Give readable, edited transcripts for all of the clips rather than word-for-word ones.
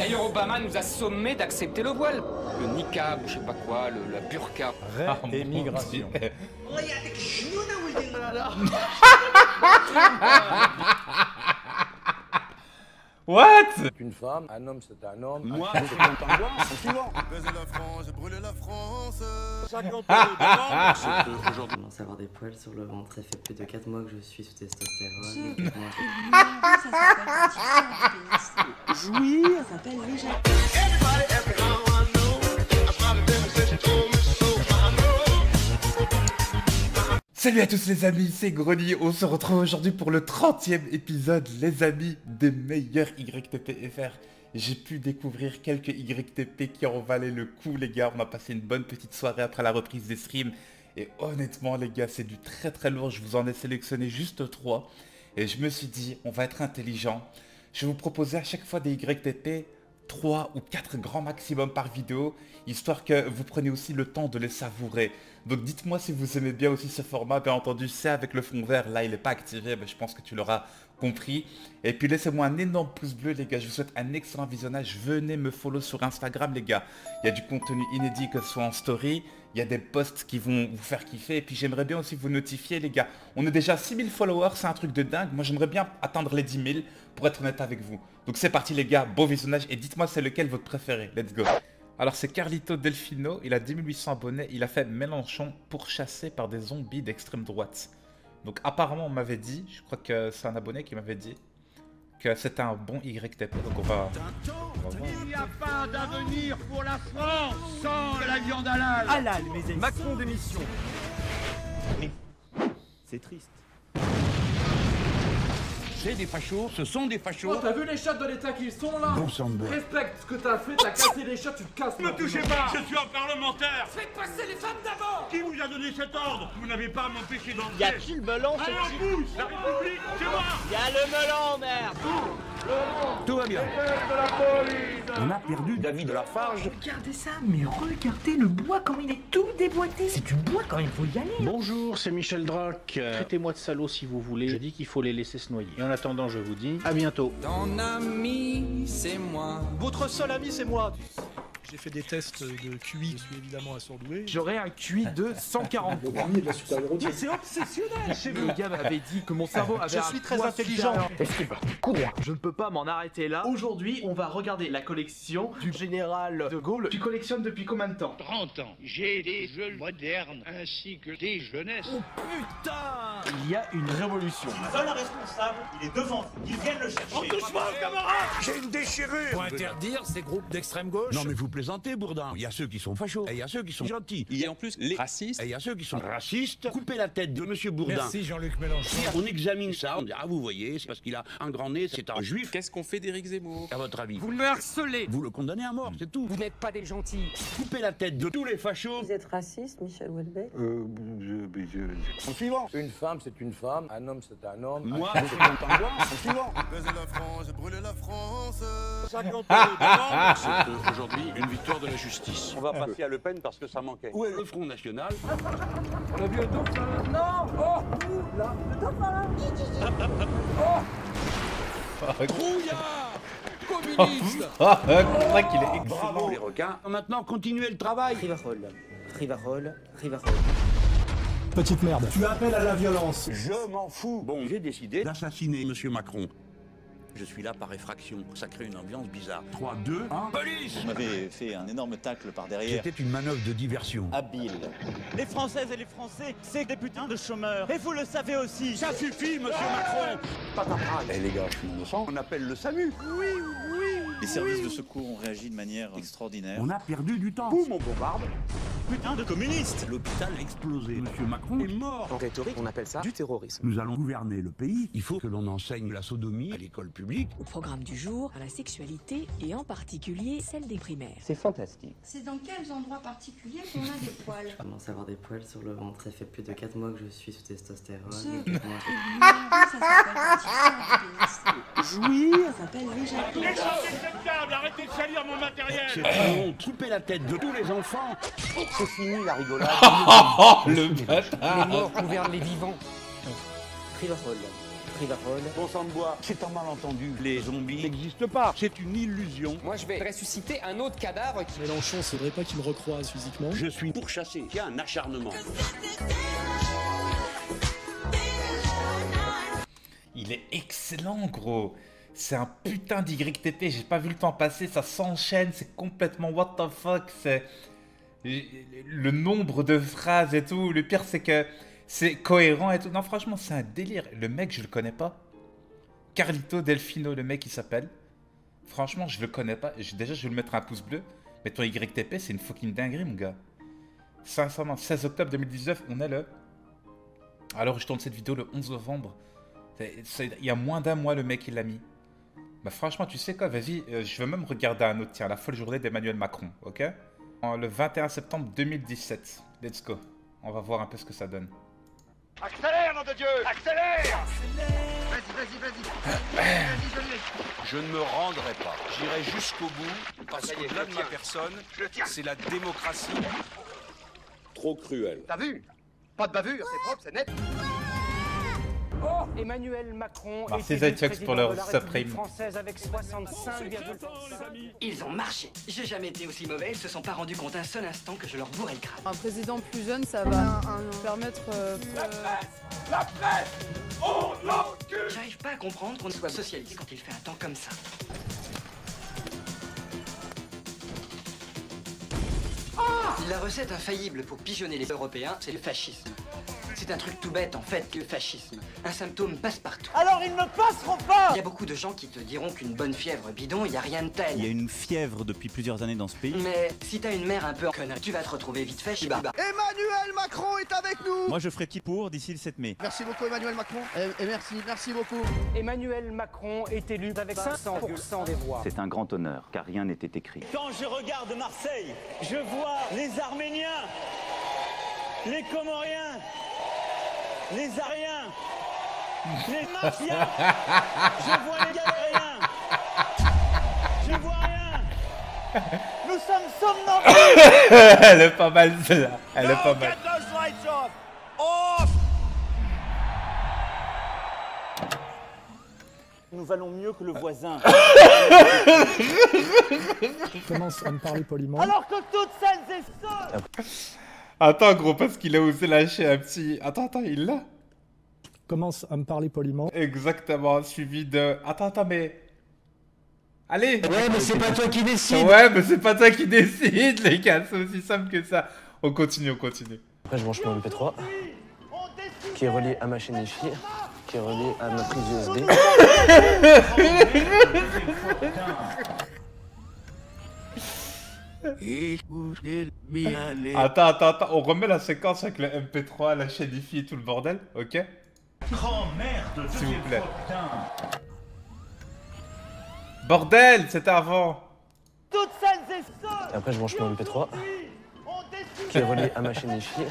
D'ailleurs, Obama nous a sommé d'accepter le voile. Le niqab, ou je sais pas quoi, la burqa. Réémigration. What? C'est une femme, un homme c'est un homme. Moi, c'est un tango, c'est suivant. Baiser la France, brûler la France. 50 euros de vente. Aujourd'hui. Je commence à avoir des poils sur le ventre. Ça fait plus de 4 mois que je suis sous testostérone. Jouir, ça s'appelle déjà. Salut à tous les amis, c'est Grony. On se retrouve aujourd'hui pour le 30e épisode, les amis, des meilleurs YTP FR. J'ai pu découvrir quelques YTP qui ont valé le coup, les gars. On a passé une bonne petite soirée après la reprise des streams. Et honnêtement, les gars, c'est du très lourd. Je vous en ai sélectionné juste 3. Et je me suis dit, on va être intelligent. Je vais vous proposer à chaque fois des YTP 3 ou 4 grands maximum par vidéo, histoire que vous preniez aussi le temps de les savourer. Donc dites-moi si vous aimez bien aussi ce format, bien entendu c'est avec le fond vert, là il n'est pas activé, mais je pense que tu l'auras compris. Et puis laissez-moi un énorme pouce bleu les gars, je vous souhaite un excellent visionnage, venez me follow sur Instagram les gars. Il y a du contenu inédit que ce soit en story, il y a des posts qui vont vous faire kiffer, et puis j'aimerais bien aussi vous notifier les gars. On est déjà à 6000 followers, c'est un truc de dingue, moi j'aimerais bien atteindre les 10 000 pour être honnête avec vous. Donc c'est parti les gars, bon visionnage et dites-moi c'est lequel votre préféré, let's go. Alors c'est Carlito Delfino, il a 10 800 abonnés, il a fait Mélenchon pourchassé par des zombies d'extrême droite. Donc apparemment on m'avait dit, je crois que c'est un abonné qui m'avait dit que c'était un bon YTP, donc on va voir. Il n'y a pas d'avenir pour la France sans la viande halal. Halal, mes amis. Macron démission. C'est triste. C'est des fachos, ce sont des fachos. Oh, t'as vu les chats de l'état qu'ils sont là? Respecte ce que t'as fait, t'as cassé les chats, tu te casses. Ne me touchez pas, je suis un parlementaire. Faites passer les femmes d'abord. Qui vous a donné cet ordre? Vous n'avez pas à m'empêcher d'entrer. Y a-t-il le melon, Allez en pouce, la République, c'est moi. Y a le melon, merde. Tout va bien. On a perdu David de la Farge. Regardez ça, mais regardez le bois comme il est tout déboîté. C'est du bois quand il faut y aller. Bonjour, c'est Michel Drac. Traitez-moi de salaud si vous voulez. Je dis qu'il faut les laisser se noyer. Et en attendant, je vous dis à bientôt. Ton ami, c'est moi. Votre seul ami, c'est moi. J'ai fait des tests de QI, je suis évidemment assurdoué. J'aurais un QI de 143. C'est obsessionnel. Le gars m'avait dit que mon cerveau avait Je suis très intelligent. Je ne peux pas m'en arrêter là. Aujourd'hui, on va regarder la collection du général de Gaulle. Tu collectionnes depuis combien de temps? 30 ans, j'ai des jeux modernes ainsi que des jeunesses. Oh putain! Il y a une révolution. Seul le responsable, il est devant vous. Qu'il vienne le chercher. On touche pas, camarade. J'ai une déchirure. Pour interdire ces groupes d'extrême gauche. Non mais vous plaisantez Bourdin. Il y a ceux qui sont fachos et il y a ceux qui sont gentils. Il y a en plus les racistes. Et il y a ceux qui sont racistes. Coupez la tête de Monsieur Bourdin. Merci Jean-Luc Mélenchon. On examine ça, on dit ah vous voyez, c'est parce qu'il a un grand nez, c'est un juif. Qu'est-ce qu'on fait d'Éric Zemmour? À votre avis? Vous le harcelez. Vous le condamnez à mort, c'est tout. Vous n'êtes pas des gentils. Coupez la tête de tous les fachos. Vous êtes raciste, Michel Houellebecq? Suivant. Une femme c'est une femme, un homme c'est un homme. Moi, c'est un tango, c'est suivant. Baiser la France, brûler la France. 50 euros de vente. C'est aujourd'hui une victoire de la justice. On va passer à Le Pen parce que ça manquait. Où est le Front National? On a vu un dauphin. Non. Oh là. Le dauphin. Brouillard communiste. C'est vrai qu'il est excellent. Bravo les requins. Maintenant, continuez le travail. Rivarol. Petite merde. Tu appelles à la violence. Je m'en fous. Bon, j'ai décidé d'assassiner Monsieur Macron. Je suis là par effraction. Ça crée une ambiance bizarre. 3, 2, 1. Police! Vous m'avez fait un énorme tacle par derrière. C'était une manœuvre de diversion. Habile. Les Françaises et les Français, c'est des putains de chômeurs. Et vous le savez aussi. Ça suffit, Monsieur Macron! Eh les gars, je suis innocent. On appelle le SAMU. Les services de secours ont réagi de manière extraordinaire. On a perdu du temps. Boum, on bombarde. Putain de communistes! L'hôpital a explosé. Monsieur Macron est mort. En rhétorique, on appelle ça du terrorisme. Nous allons gouverner le pays. Il faut que l'on enseigne la sodomie à l'école publique. Au programme du jour, à la sexualité et en particulier celle des primaires. C'est fantastique. C'est dans quels endroits particuliers qu'on a des poils? Je commence à avoir des poils sur le ventre. Ça fait plus de 4 mois que je suis sous testostérone. Jouir, ça s'appelle déjà. Inacceptable, arrêtez de salir mon matériel. C'est une honte. Coupez la tête de tous les enfants. C'est fini la rigolade. Oh le Les bâtard. morts gouvernent les vivants. Rivarol. Rivarol. Bon sang de bois, c'est un malentendu. Les zombies n'existent pas, c'est une illusion. Moi, je vais ressusciter un autre cadavre. Mélenchon, faudrait pas qu'il me recroise physiquement. Je suis pourchassé, il y a un acharnement. Il est excellent, gros. C'est un putain d'YTP, j'ai pas vu le temps passer, ça s'enchaîne, c'est complètement what the fuck, c'est... Le nombre de phrases et tout, le pire c'est que c'est cohérent et tout. Non, franchement, c'est un délire. Le mec, je le connais pas. Carlito Delfino, le mec, il s'appelle. Franchement, je le connais pas. Déjà, je vais lui mettre un pouce bleu. Mais ton YTP, c'est une fucking dinguerie, mon gars. Sincèrement, 16 octobre 2019, on est le... Alors, je tourne cette vidéo le 11 novembre. Il y a moins d'un mois, le mec, il l'a mis. Bah franchement, tu sais quoi, vas-y, je veux même regarder un autre, tiens, la folle journée d'Emmanuel Macron, ok? Le 21 septembre 2017. Let's go. On va voir un peu ce que ça donne. Accélère, nom de Dieu! Accélère! Vas-y. Je ne me rendrai pas. J'irai jusqu'au bout, parce qu'au-delà de ma personne, c'est la démocratie. Trop cruel. T'as vu? Pas de bavure, c'est propre, c'est net. Oh, Emmanuel Macron Merci est élu Zytex pour leur président de la République supreme. française avec 65,5. Ils ont marché. J'ai jamais été aussi mauvais, ils se sont pas rendus compte un seul instant que je leur bourrais le crâne. Un président plus jeune, ça va permettre... La presse! On l'encule! J'arrive pas à comprendre qu'on soit socialiste quand il fait un temps comme ça. La recette infaillible pour pigeonner les Européens, c'est le fascisme. C'est un truc tout bête en fait, le fascisme. Un symptôme passe-partout. Alors ils ne passeront pas! Il y a beaucoup de gens qui te diront qu'une bonne fièvre bidon, il y a rien de tel. Il y a une fièvre depuis plusieurs années dans ce pays. Mais si t'as une mère un peu en connerie, tu vas te retrouver vite fait chez Baba. Emmanuel Macron est avec nous! Moi je ferai qui pour d'ici le 7 mai. Merci beaucoup Emmanuel Macron. Et merci beaucoup. Emmanuel Macron est élu avec 500% des voix. C'est un grand honneur, car rien n'était écrit. Quand je regarde Marseille, je vois les Arméniens, les Comoriens, les Ariens, les Martiens, je vois les Galériens, je vois rien. Nous sommes somnambules. Elle est pas mal, celle-là. Elle est pas mal. Nous allons mieux que le voisin. Commence à me parler poliment. Alors que toutes celles et ceux... Attends, gros, parce qu'il a osé lâcher un petit... Attends, il l'a. Commence à me parler poliment. Exactement, suivi de... Attends, mais... Allez. Ouais, mais c'est pas toi qui décide. Ouais, mais c'est pas toi qui décide, les gars. C'est aussi simple que ça. On continue. Après, je branche mon MP3, qui est relié à ma chaîne Wi-Fi, qui est relié à ma prise USB. Attends, on remet la séquence avec le MP3, la chaîne Wi-Fi et tout le bordel, ok? Oh merde, s'il vous plaît. Bordel, c'était avant. Toutes celles et ceux... Après, je branche mon MP3, qui est relié à ma chaîne Wi-Fi.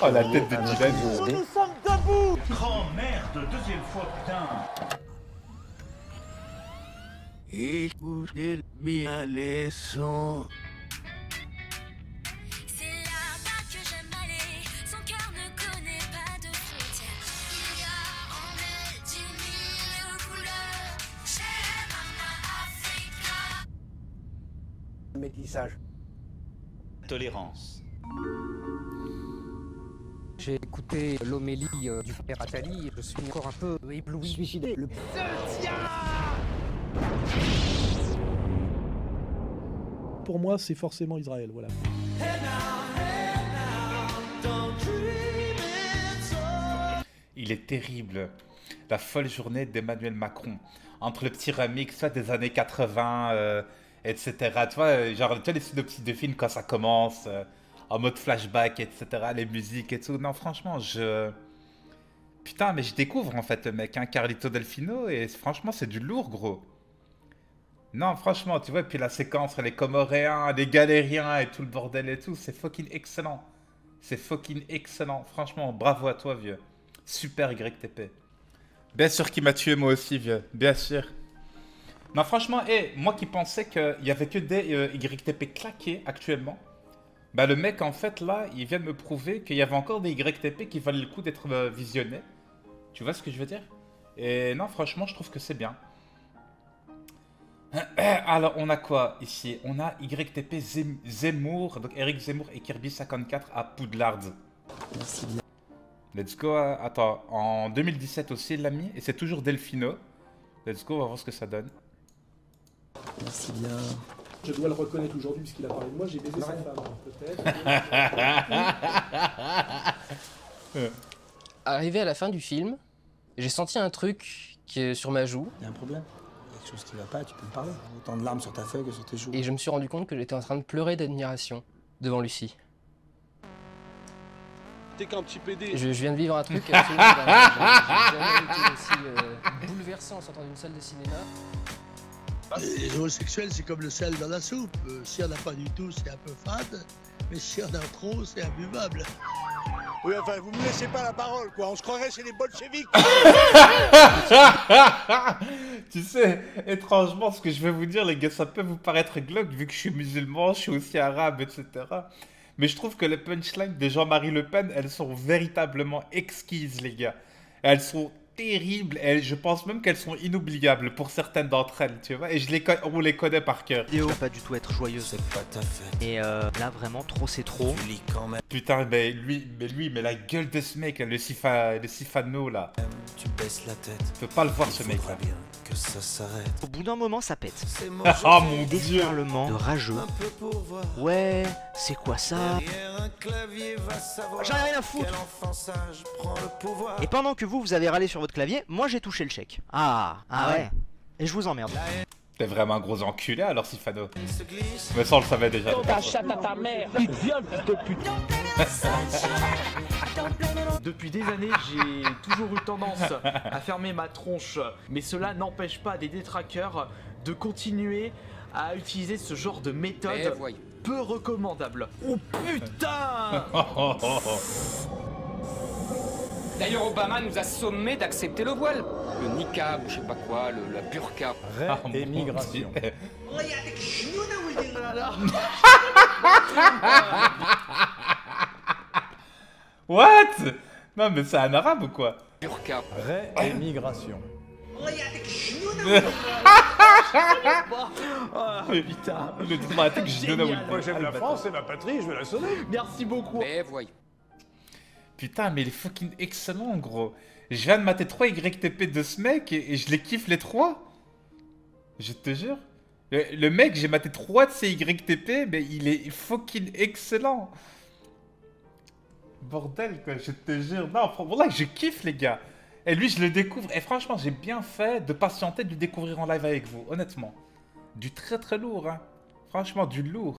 Oh, la tête de Dylan. Nous sommes debout. Oh merde, deuxième fois, putain. Écoutez bien les sons. C'est là-bas que j'aime aller. Son cœur ne connaît pas de frontières. Il y a en elle 10 000 couleurs. Chez Mama Africa. Métissage. Tolérance. J'ai écouté l'homélie du père Attali, je suis encore un peu ébloui. Suicidé. Le... Pour moi, c'est forcément Israël, voilà. Il est terrible. La folle journée d'Emmanuel Macron. Entre le petit remix, soit des années 80, etc. Tu vois, genre, tu vois les synopsis de films quand ça commence, en mode flashback, etc. Les musiques et tout. Non, franchement, Putain, mais je découvre en fait le mec, hein, Carlito Delfino, et franchement, c'est du lourd, gros. Non, franchement, tu vois, puis la séquence, les Comoréens, les Galériens et tout le bordel et tout, c'est fucking excellent. C'est fucking excellent. Franchement, bravo à toi, vieux. Super YTP. Bien sûr qu'il m'a tué moi aussi, vieux. Bien sûr. Non, franchement, moi qui pensais qu'il y avait que des YTP claqués actuellement, bah le mec, en fait, là, il vient de me prouver qu'il y avait encore des YTP qui valaient le coup d'être visionnés. Tu vois ce que je veux dire? Et non, franchement, je trouve que c'est bien. Alors, on a quoi ici? On a YTP Zemmour, donc Eric Zemmour et Kirby54 à Poudlard. Merci bien. Let's go. Attends, en 2017 aussi, il l'a mis. Et c'est toujours Delfino. Let's go, on va voir ce que ça donne. Merci bien. Je dois le reconnaître aujourd'hui puisqu'il a parlé de moi, j'ai baisé sa femme, peut-être. Arrivé à la fin du film, j'ai senti un truc qui est sur ma joue. Il y a un problème? Quelque chose qui va pas, tu peux me parler. Autant de larmes sur ta feuille que sur tes joues. Et je me suis rendu compte que j'étais en train de pleurer d'admiration devant Lucie. T'es qu'un petit PD. Je viens de vivre un truc absolument dingue. J'ai jamais été aussi bouleversé en sortant d'une salle de cinéma. Les homosexuels, c'est comme le sel dans la soupe. S'il n'y en a pas du tout, c'est un peu fade. Mais s'il y en a trop, c'est imbuvable. Oui, enfin, vous me laissez pas la parole, quoi. On se croirait chez les bolcheviks. Tu sais, étrangement, ce que je vais vous dire, les gars, ça peut vous paraître glauque, vu que je suis musulman, je suis aussi arabe, etc. Mais je trouve que les punchlines de Jean-Marie Le Pen, elles sont véritablement exquises, les gars. Elles sont terribles, et je pense même qu'elles sont inoubliables pour certaines d'entre elles, tu vois. Et on les connaît par cœur. La vidéo va pas du tout être joyeuse. C'est pas ta fête. Et là, vraiment, trop c'est trop. Tu lis quand même. Putain, mais la gueule de ce mec, le Sifano, là. Tu baisses la tête. Tu peux pas le voir, ce mec, là. Bien que ça s'arrête. Au bout d'un moment, ça pète. Ah mon dieu. Déferlement de rageux. Ouais, c'est quoi ça? J'en ai rien à foutre. Et pendant que vous avez râlé sur votre clavier, moi j'ai touché le chèque. Ah ouais. Et je vous emmerde. T'es vraiment un gros enculé alors, Sifano. Mais ça, on le savait déjà. Ta chatte à ta mère. Viens, fils de pute. Depuis des années, j'ai toujours eu tendance à fermer ma tronche. Mais cela n'empêche pas des détraqueurs de continuer à utiliser ce genre de méthode peu recommandable. Oh putain! D'ailleurs, Obama nous a sommé d'accepter le voile. Le niqab, ou je sais pas quoi, la burqa. Émigration. What? Non mais c'est un arabe ou quoi? Burqa. Réémigration. Putain. Le dramatique, je donne à Will. Moi j'aime la France, c'est ma patrie, je vais la sonner. Merci beaucoup. Mais voyons. Putain, mais il est fucking excellent, gros. Je viens de mater 3 YTP de ce mec et je les kiffe les 3. Je te jure. Le mec, j'ai maté 3 de ses YTP, mais il est fucking excellent. Bordel, quoi, je te jure. Non, voilà, je kiffe, les gars. Et lui, je le découvre. Et franchement, j'ai bien fait de patienter de le découvrir en live avec vous, honnêtement. Du très très lourd, hein. Franchement, du lourd.